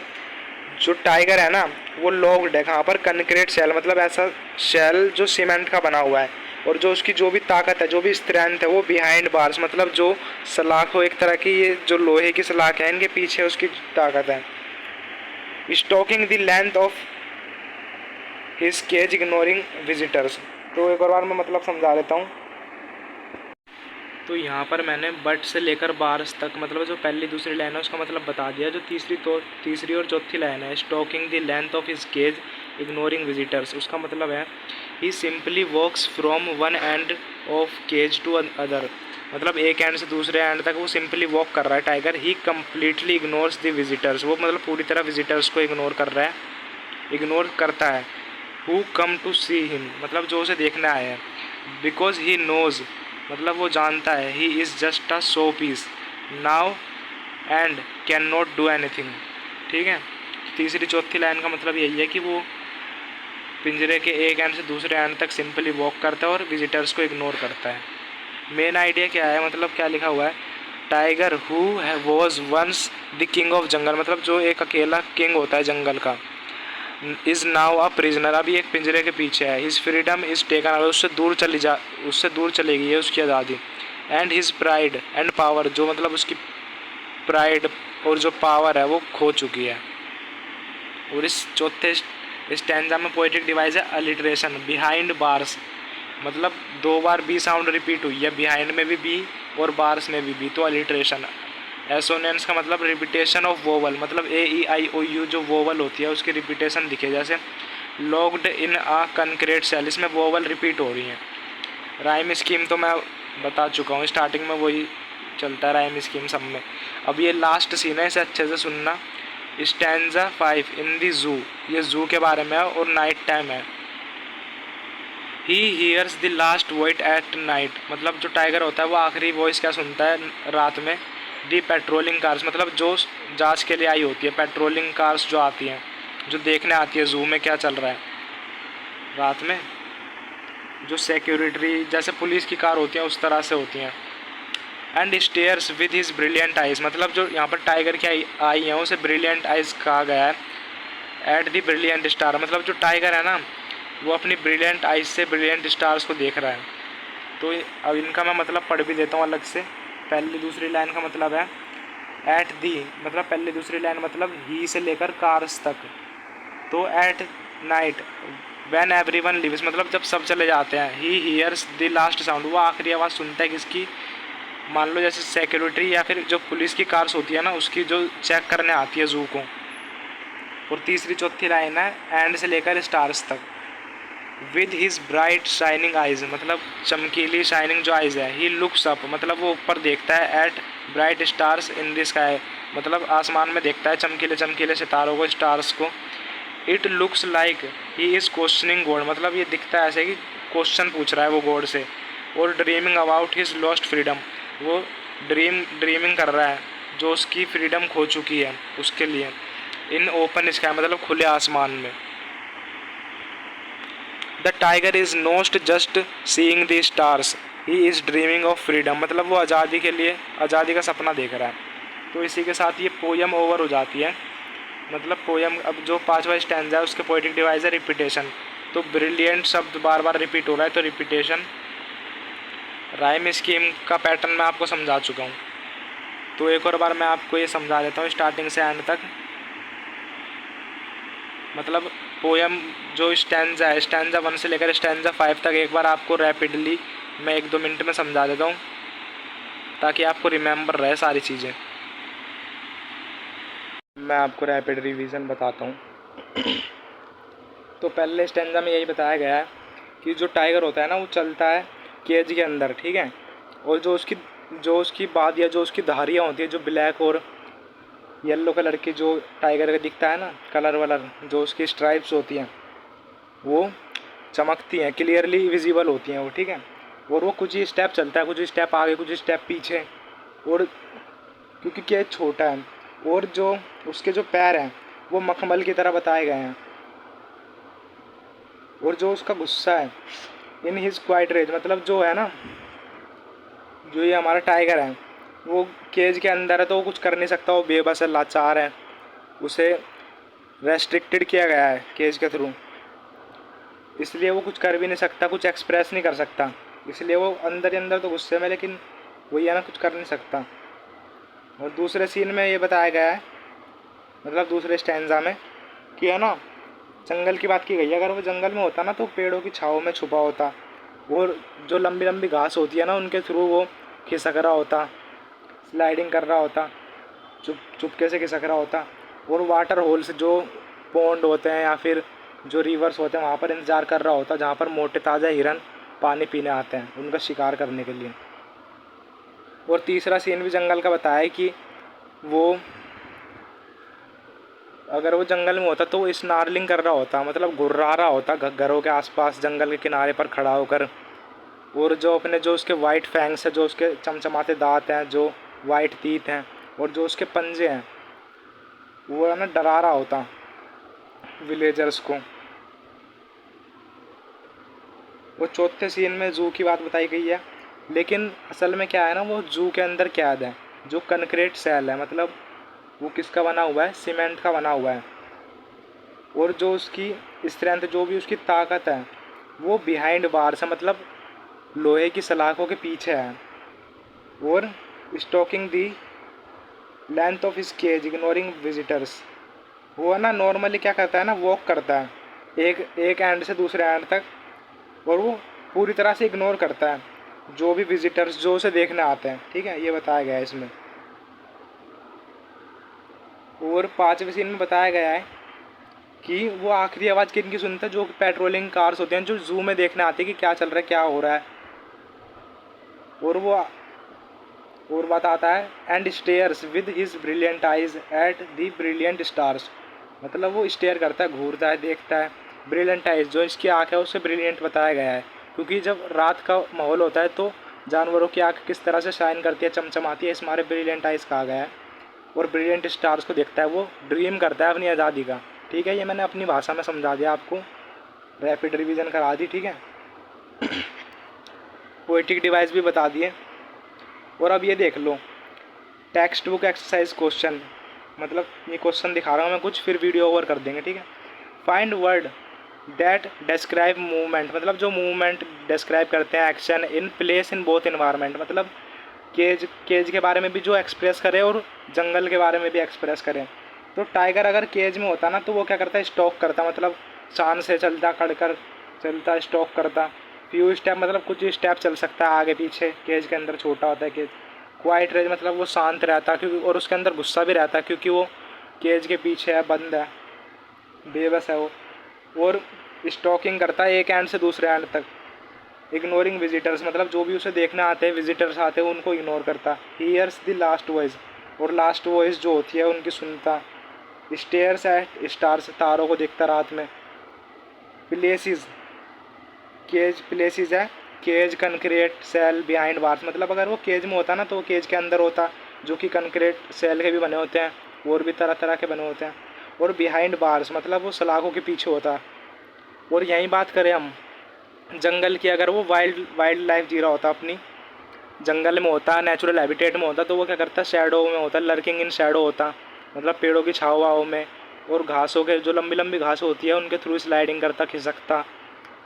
जो टाइगर है ना वो लॉक्ड है कहाँ पर, कंक्रीट शेल, मतलब ऐसा शेल जो सीमेंट का बना हुआ है, और जो उसकी जो भी ताकत है, जो भी स्ट्रेंथ है, वो बिहाइंड बार्स, मतलब जो सलाख हो एक तरह की, ये जो लोहे की सलाख है इनके पीछे उसकी ताकत है। Stalking the length of his cage ignoring visitors. तो एक और बार मैं मतलब समझा देता हूँ। तो यहाँ पर मैंने बट से लेकर बार्स तक, मतलब जो पहली दूसरी लाइन है उसका मतलब बता दिया। जो तीसरी और चौथी लाइन है, stalking the length of his cage ignoring visitors, उसका मतलब है he simply walks from one end of cage to other, मतलब एक एंड से दूसरे एंड तक वो सिंपली वॉक कर रहा है tiger. He completely ignores the visitors, वो मतलब पूरी तरह विजिटर्स को इग्नोर कर रहा है, इग्नोर करता है। Who come to see him, मतलब जो उसे देखने आए हैं। बिकॉज ही नोज, मतलब वो जानता है, he is just a show piece now and can not do anything. ठीक है, तीसरी चौथी लाइन का मतलब यही है कि वो पिंजरे के एक एंड से दूसरे एंड तक सिंपली वॉक करता है और विजिटर्स को इग्नोर करता है। मेन आइडिया क्या है, मतलब क्या लिखा हुआ है, tiger who was once the king of jungle, मतलब जो एक अकेला किंग होता है जंगल का, इज़ नाउ अ प्रिजनर, अभी एक पिंजरे के पीछे है। हिज फ्रीडम इज़ टेकन, उससे दूर चली गई है उसकी आज़ादी। And his pride and power, जो मतलब उसकी प्राइड और जो पावर है वो खो चुकी है। और इस चौथे स्टैंजा में पोएटिक डिवाइस है अलिटरेशन, बिहाइंड बार्स, मतलब दो बार बी साउंड रिपीट हुई है, बिहाइंड में भी बी और बार्स में भी बी, तो अलिटरेशन। एसोनेंस का मतलब रिपीटेशन ऑफ वोवल, मतलब ए ई आई ओ यू जो वोवल होती है उसकी रिपीटेशन दिखे, जैसे locked in a concrete cell, इसमें वोवल रिपीट हो रही हैं। राइम स्कीम तो मैं बता चुका हूँ, स्टार्टिंग में वही चलता है राइम स्कीम सब में। अब ये लास्ट सीन है, इसे अच्छे से सुनना। स्टैंजा 5 इन दी जू, ये जू के बारे में है और नाइट टाइम है। He hears the last voice at night, मतलब जो टाइगर होता है वो आखिरी वॉइस क्या सुनता है रात में। दी पेट्रोलिंग कार्स, मतलब जो जांच के लिए आई होती है, पेट्रोलिंग कार्स जो आती हैं, जो देखने आती है जू में क्या चल रहा है रात में, जो सिक्योरिटी जैसे पुलिस की कार होती हैं उस तरह से होती हैं। And stairs with his brilliant eyes, मतलब जो यहाँ पर टाइगर की आई हैं उसे ब्रिलियंट आइज कहा गया है। एट दी ब्रिलियंट स्टार, मतलब जो टाइगर है ना वो अपनी ब्रिलियंट आइज से ब्रिलियंट स्टार्स को देख रहा है। तो अब इनका मैं मतलब पढ़ भी देता हूँ अलग से। पहली दूसरी लाइन का मतलब है एट दी, मतलब पहली दूसरी लाइन मतलब ही से लेकर कार्स तक। तो at night when every one leaves, मतलब जब सब चले जाते हैं। He hears the last sound, वो आखिरी आवाज़ सुनता है किसकी, मान लो जैसे सिक्योरिटी या फिर जो पुलिस की कार्स होती है ना उसकी, जो चेक करने आती है जू को। और तीसरी चौथी लाइन है एंड से लेकर स्टार्स तक। With his bright shining eyes, मतलब चमकीली शाइनिंग जो आइज है। ही लुक्स अप, मतलब वो ऊपर देखता है। At bright stars in the sky, मतलब आसमान में देखता है चमकीले चमकीले सितारों को, स्टार्स को। It looks like he is questioning God, मतलब ये दिखता है ऐसे कि क्वेश्चन पूछ रहा है वो गॉड से। और dreaming about his lost freedom, वो ड्रीमिंग कर रहा है जो उसकी फ्रीडम खो चुकी है उसके लिए। इन ओपन स्काई, मतलब खुले आसमान में। The tiger is not just seeing the stars, he is dreaming of freedom, मतलब वो आज़ादी के लिए, आज़ादी का सपना देख रहा है। तो इसी के साथ ये पोयम ओवर हो जाती है। मतलब पोयम, अब जो पांचवा स्टैंजा है उसके पोएटिक डिवाइस है रिपीटेशन। तो ब्रिलियंट शब्द बार बार रिपीट हो रहा है तो रिपीटेशन। राइम स्कीम का पैटर्न मैं आपको समझा चुका हूँ, तो एक और बार मैं आपको ये समझा देता हूँ स्टार्टिंग से एंड तक। मतलब पोयम जो स्टैंजा है, स्टैंजा 1 से लेकर स्टैंजा 5 तक एक बार आपको रैपिडली मैं 1-2 मिनट में समझा देता हूँ ताकि आपको रिमेंबर रहे सारी चीज़ें। मैं आपको रैपिड रिवीजन बताता हूँ। तो पहले स्टैंजा में यही बताया गया है कि जो टाइगर होता है ना वो चलता है केज के अंदर, ठीक है। और जो उसकी बात या जो उसकी धारियाँ होती है, जो ब्लैक और येलो कलर की जो टाइगर का दिखता है ना कलर वलर, जो उसकी स्ट्राइप्स होती हैं वो चमकती हैं, क्लियरली विजिबल होती हैं वो, ठीक है। और वो कुछ ही स्टेप चलता है, कुछ स्टेप आगे कुछ स्टेप पीछे। और क्योंकि केज छोटा है और जो उसके जो पैर हैं वो मखमल की तरह बताए गए हैं। और जो उसका गुस्सा है, इन हिज क्वाइट रेज, मतलब जो है ना, जो ये हमारा टाइगर है वो केज के अंदर है तो वो कुछ कर नहीं सकता, वो बेबस है, लाचार है। उसे रेस्ट्रिक्टेड किया गया है केज के थ्रू, इसलिए वो कुछ कर भी नहीं सकता, कुछ एक्सप्रेस नहीं कर सकता। इसलिए वो अंदर ही अंदर तो गुस्से में, लेकिन वही है ना, कुछ कर नहीं सकता। और दूसरे सीन में ये बताया गया है, मतलब दूसरे स्टैंजा में, कि है ना, जंगल की बात की गई है। अगर वो जंगल में होता ना तो पेड़ों की छाँव में छुपा होता, और जो लंबी लंबी घास होती है ना उनके थ्रू वो खिसक रहा होता, स्लाइडिंग कर रहा होता, चुपके से खिसक रहा होता। और वाटर होल्स, जो पॉन्ड होते हैं या फिर जो रिवर्स होते हैं, वहाँ पर इंतज़ार कर रहा होता, जहाँ पर मोटे ताज़ा हिरन पानी पीने आते हैं उनका शिकार करने के लिए। और तीसरा सीन भी जंगल का बताया है कि वो, अगर वो जंगल में होता तो वो स्नार्लिंग कर रहा होता, मतलब घुर्रा रहा होता घरों के आसपास जंगल के किनारे पर खड़ा होकर। और जो अपने, जो उसके वाइट फैंग्स है, जो उसके चमचमाते दांत हैं, जो वाइट टीथ हैं, और जो उसके पंजे हैं, वो है ना डरा रहा होता विलेजर्स को। वो चौथे सीन में जू की बात बताई गई है, लेकिन असल में क्या है ना, वो जू के अंदर कैद है, जो कंक्रीट सेल है, मतलब वो किसका बना हुआ है, सीमेंट का बना हुआ है। और जो उसकी स्ट्रेंथ, जो भी उसकी ताकत है, वो बिहाइंड बार्स है, मतलब लोहे की सलाखों के पीछे है। और stalking the length of his cage ignoring visitors, वो है ना नॉर्मली क्या करता है ना, वॉक करता है एक एंड से दूसरे एंड तक, और वो पूरी तरह से इग्नोर करता है जो भी विजिटर्स जो उसे देखने आते हैं। ठीक है, ये बताया गया है इसमें। और पाँचवें सीन में बताया गया है कि वो आखिरी आवाज़ किनकी सुनता है, जो पेट्रोलिंग कार्स होते हैं, जो जू में देखने आते हैं कि क्या चल रहा है, क्या हो रहा है। और वो और बताता है, and stairs with his brilliant eyes at the brilliant stars, मतलब वो स्टेयर करता है, घूरता है, देखता है। ब्रिलियंट आइज, जो इसकी आँख है उससे ब्रिलियंट बताया गया है, क्योंकि जब रात का माहौल होता है तो जानवरों की आँख किस तरह से शाइन करती है, चमचमाती है, इस मारे ब्रिलियंट आइज कहा गया है। और ब्रिलियंट स्टार्स को देखता है, वो ड्रीम करता है अपनी आज़ादी का। ठीक है, ये मैंने अपनी भाषा में समझा दिया आपको, रैपिड रिवीजन करा दी। ठीक है, पोएटिक डिवाइस भी बता दिए। और अब ये देख लो, टेक्स्ट बुक एक्सरसाइज क्वेश्चन, मतलब ये क्वेश्चन दिखा रहा हूँ मैं कुछ, फिर वीडियो ओवर कर देंगे। ठीक है, find word that describe movement, मतलब जो मूवमेंट डिस्क्राइब करते हैं action in place in both environment, मतलब केज के बारे में भी जो एक्सप्रेस करे और जंगल के बारे में भी एक्सप्रेस करें। तो टाइगर अगर केज में होता ना तो वो क्या करता है, स्टॉक करता, मतलब शान से चलता, खड़कर चलता, स्टॉक करता, फ्यू स्टेप, मतलब कुछ स्टेप चल सकता है आगे पीछे, केज के अंदर छोटा होता है केज। क्वाइट रेज, मतलब वो शांत रहता, क्योंकि और उसके अंदर गुस्सा भी रहता है, क्योंकि वो केज के पीछे है, बंद है, बेबस है वो। और स्टॉकिंग करता है एक एंड से दूसरे एंड तक। इग्नोरिंग विजिटर्स, मतलब जो भी उसे देखने आते हैं, विजिटर्स आते हैं, उनको इग्नोर करता। हीयर्स द लास्ट वॉइस, और लास्ट वॉइस जो होती है उनकी सुनता। स्टेयर्स एट स्टार्स, तारों को देखता रात में। प्लेसिस, केज प्लेसिस है, cage concrete cell behind bars, मतलब अगर वो केज में होता ना तो वो केज के अंदर होता, जो कि कंक्रीट सेल के भी बने होते हैं, और भी तरह तरह के बने होते हैं। और बिहाइंड बार्स, मतलब वो सलाखों के पीछे होता। और यहीं बात करें हम जंगल की, अगर वो वाइल्ड लाइफ जी रहा होता, अपनी जंगल में होता, नेचुरल हैबिटेट में होता, तो वो क्या करता, शैडो में होता, लर्किंग इन शैडो होता, मतलब पेड़ों की छाव वाव में, और घासों के, जो लंबी लंबी घास होती है उनके थ्रू स्लाइडिंग करता, खिसकता।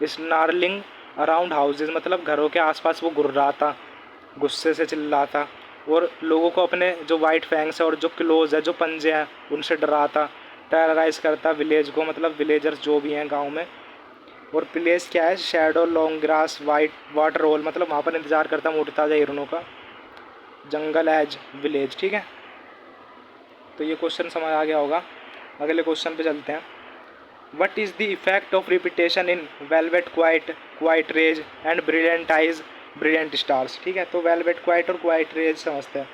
स्नार्लिंग अराउंड हाउसेज, मतलब घरों के आसपास वो गुर्राता, गुस्से से चिल्लाता, और लोगों को अपने जो वाइट फैंग्स है और जो क्लोज है, जो पंजे हैं, उनसे डराता, टेरराइज करता विलेज को, मतलब विलेजर्स जो भी हैं गाँव में। और प्लेस क्या है, shadow long grass wait water hole, मतलब वहाँ पर इंतज़ार करता मोटे ताज़ा हिरनों का। जंगल एज विलेज। ठीक है, तो ये क्वेश्चन समझ आ गया होगा। अगले क्वेश्चन पे चलते हैं। What is the effect of repetition in velvet quiet, quiet rage and brilliant eyes brilliant stars. ठीक है, तो वेलवेट क्वाइट और क्वाइट रेज समझते हैं।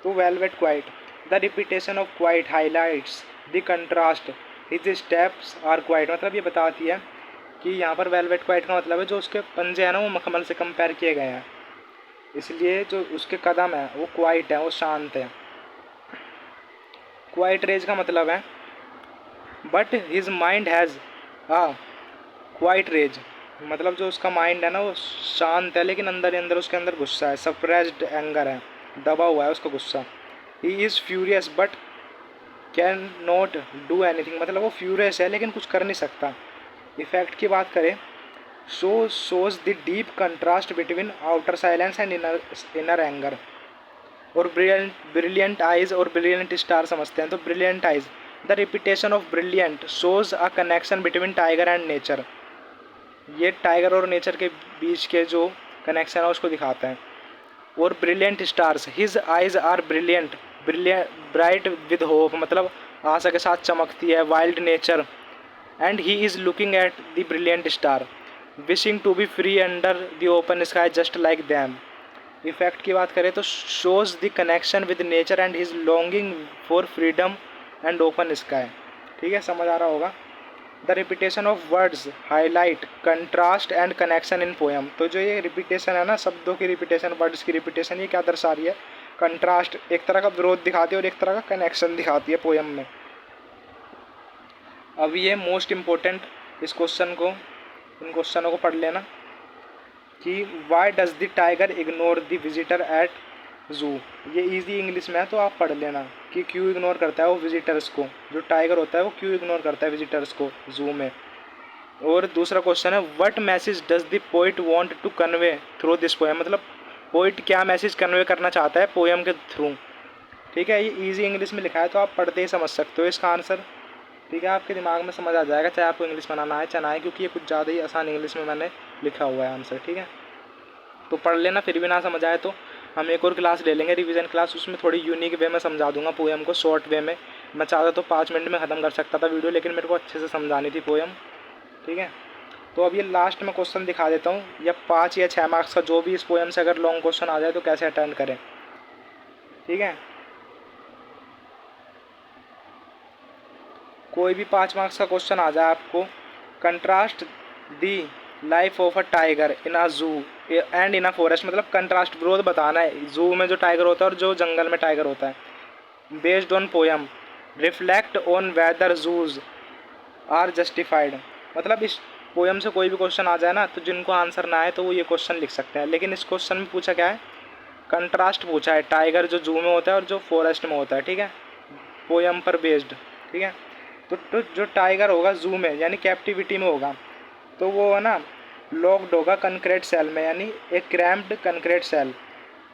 तो velvet quiet, the repetition of quiet highlights the contrast his steps are quiet, मतलब ये बताती है कि यहाँ पर वेलवेट क्वाइट का मतलब है जो उसके पंजे हैं ना वो मखमल से कंपेयर किए गए हैं, इसलिए जो उसके कदम है वो क्वाइट है, वो शांत है। क्वाइट रेज का मतलब है but his mind has a quiet rage, मतलब जो उसका माइंड है ना वो शांत है, लेकिन अंदर ही अंदर उसके अंदर गुस्सा है, सप्रेस्ड एंगर है, दबा हुआ है उसका गुस्सा। He is furious but can not do anything, मतलब वो फ्यूरियस है लेकिन कुछ कर नहीं सकता। इफेक्ट की बात करें, shows the deep contrast between outer silence and inner anger. और ब्रिलियंट आइज और ब्रिलियंट स्टार समझते हैं, तो brilliant eyes, the repetition of brilliant shows a connection between tiger and nature. ये टाइगर और नेचर के बीच के जो कनेक्शन है उसको दिखाता है। और brilliant stars, his eyes are brilliant bright with hope, मतलब आशा के साथ चमकती है। Wild nature, and he is looking at the brilliant star wishing to be free under the open sky just like them. Effect की बात करें तो shows the connection with nature and his longing for freedom and open sky. ठीक है, समझ आ रहा होगा। The repetition of words highlight contrast and connection in poem. तो जो ये रिपीटेशन है ना, शब्दों की रिपीटेशन, वर्ड्स की रिपीटेशन, ये क्या दर्शा रही है? कंट्रास्ट, एक तरह का विरोध दिखाती है और एक तरह का कनेक्शन दिखाती है पोएम में। अब ये मोस्ट इम्पोर्टेंट, इस क्वेश्चन को, इन क्वेश्चनों को पढ़ लेना कि why does the tiger ignore the visitor at zoo. ये इजी इंग्लिश में है तो आप पढ़ लेना कि क्यों इग्नोर करता है वो विजिटर्स को, जो टाइगर होता है वो क्यों इग्नोर करता है विजिटर्स को जू में। और दूसरा क्वेश्चन है, what message does the poet want to convey through this poem, मतलब पोइट क्या मैसेज कन्वे करना चाहता है पोएम के थ्रू। ठीक है, ये इजी इंग्लिश में लिखा है तो आप पढ़ते ही समझ सकते हो इसका आंसर। ठीक है, आपके दिमाग में समझ आ जाएगा, चाहे आपको इंग्लिश बनाना है चाहे ना है, क्योंकि ये कुछ ज़्यादा ही आसान इंग्लिश में मैंने लिखा हुआ है आंसर। ठीक है, तो पढ़ लेना, फिर भी ना समझ आए तो हम एक और क्लास ले लेंगे, रिवीजन क्लास, उसमें थोड़ी यूनिक वे में समझा दूंगा पोएम को, शॉर्ट वे में। मैं चाहता तो 5 मिनट में ख़त्म कर सकता था वीडियो, लेकिन मेरे को अच्छे से समझानी थी पोएम। ठीक है, तो अब ये लास्ट में क्वेश्चन दिखा देता हूँ, या 5 या 6 मार्क्स का जो भी इस पोएम से अगर लॉन्ग क्वेश्चन आ जाए तो कैसे अटेंड करें। ठीक है, कोई भी 5 मार्क्स का क्वेश्चन आ जाए आपको, contrast the life of a tiger in a zoo and in a forest, मतलब कंट्रास्ट, विरोध बताना है जू में जो टाइगर होता है और जो जंगल में टाइगर होता है। Based on poem, reflect on whether zoos are justified, मतलब इस पोएम से कोई भी क्वेश्चन आ जाए ना, तो जिनको आंसर ना आए तो वो ये क्वेश्चन लिख सकते हैं। लेकिन इस क्वेश्चन में पूछा क्या है? कंट्रास्ट पूछा है, टाइगर जो जू में होता है और जो फॉरेस्ट में होता है। ठीक है, पोएम पर बेस्ड। ठीक है, तो जो टाइगर होगा जू में यानी कैप्टिविटी में होगा, तो वो है ना लॉक्ड होगा कंक्रीट सेल में, यानी एक cramped concrete cell.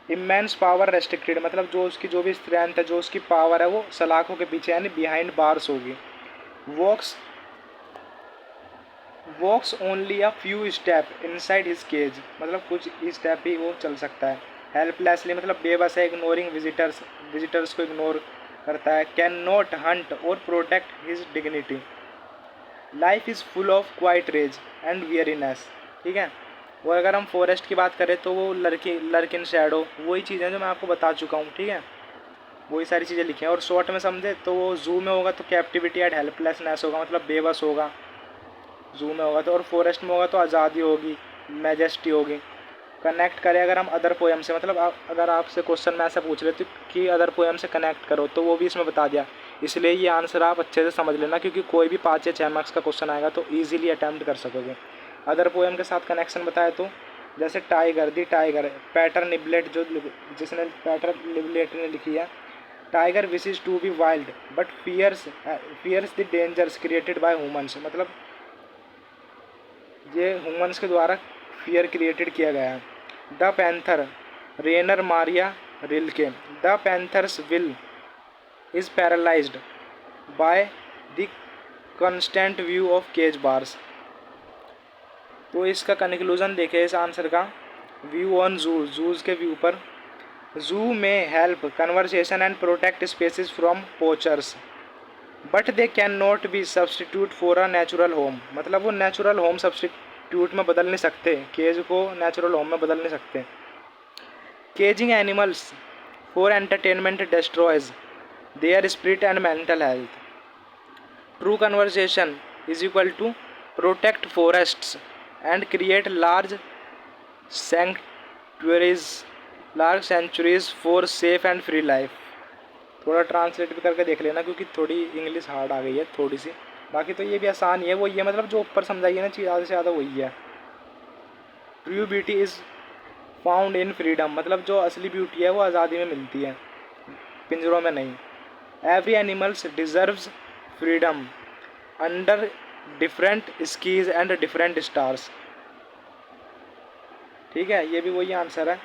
Immense power restricted, मतलब जो उसकी जो भी स्ट्रेंथ है, जो उसकी पावर है, वो सलाखों के पीछे यानी बिहाइंड बार्स होगी। Walks only a few step inside his cage, मतलब कुछ स्टेप ही वो चल सकता है। हेल्पलेसली, मतलब बेबस है, इग्नोरिंग विजिटर्स को इग्नोर करता है। कैन नॉट हंट और protect his dignity. Life is full of quiet rage and weariness. ठीक है, और अगर हम फॉरेस्ट की बात करें तो वो लर्क इन शैडो, वही चीज़ें जो मैं आपको बता चुका हूँ। ठीक है, वही सारी चीज़ें लिखी हैं। और शॉर्ट में समझे तो वो जू में होगा तो कैप्टिविटी एंड हेल्पलेसनेस होगा, मतलब बेबस होगा जू में होगा तो, और फॉरेस्ट में होगा तो आज़ादी होगी, मैजेस्टी होगी। कनेक्ट करें अगर हम अदर पोएम से, मतलब अगर आपसे क्वेश्चन में ऐसा पूछ रहे थे कि अदर पोएम से कनेक्ट करो, तो वो भी इसमें बता दिया। इसलिए ये आंसर आप अच्छे से समझ लेना, क्योंकि कोई भी 5 या 6 मार्क्स का क्वेश्चन आएगा तो ईजिली अटैम्प्ट कर सकोगे। अदर पोएम के साथ कनेक्शन बताए तो जैसे टाइगर, दी टाइगर, पैटर निबलेट, जो जिसने पैटर निबलेट ने लिखी है, tiger wishes to be wild but fears the dangers created by humans, मतलब ये ह्यूमंस के द्वारा फियर क्रिएटेड किया गया है। The panther, Rainer Maria Rilke, the panther's will is paralysed by the constant view of cage bars. तो इसका conclusion देखें इस आंसर का, व्यू ऑन जूज के व्यू पर, जू में help conversation and protect species from poachers but they can not be substitute for a natural home, मतलब वो नेचुरल होम सब्सटीट्यूट में बदल नहीं सकते, केज को नेचुरल होम में बदल नहीं सकते। Caging animals for entertainment destroys their spirit and mental health. True conversation is equal to protect forests and create large sanctuaries for safe and free life. थोड़ा ट्रांसलेट भी करके देख लेना, क्योंकि थोड़ी इंग्लिश हार्ड आ गई है थोड़ी सी, बाकी तो ये भी आसान ही है। वो ये मतलब जो ऊपर समझाइए ना चीज़ ज़्यादा से ज़्यादा वही है। True beauty is found in freedom, मतलब जो असली ब्यूटी है वो आज़ादी में मिलती है, पिंजरों में नहीं। Every animals deserves freedom under different skies and different stars. ठीक है, ये भी वही आंसर है।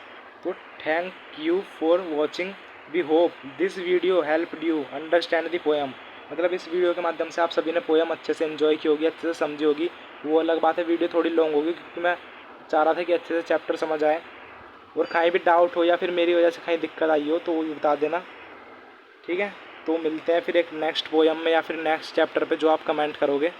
तो thank you for watching, we hope this video helped you understand the poem. मतलब इस वीडियो के माध्यम से आप सभी ने पोएम अच्छे से एंजॉय की होगी, अच्छे से समझी होगी। वो अलग बात है, वीडियो थोड़ी लॉन्ग होगी क्योंकि मैं चाह रहा था कि अच्छे से चैप्टर समझ आए। और कहीं भी डाउट हो या फिर मेरी वजह से कहीं दिक्कत आई हो तो वो भी बता देना। ठीक है, तो मिलते हैं फिर एक नेक्स्ट पोएम में या फिर नेक्स्ट चैप्टर पे जो आप कमेंट करोगे।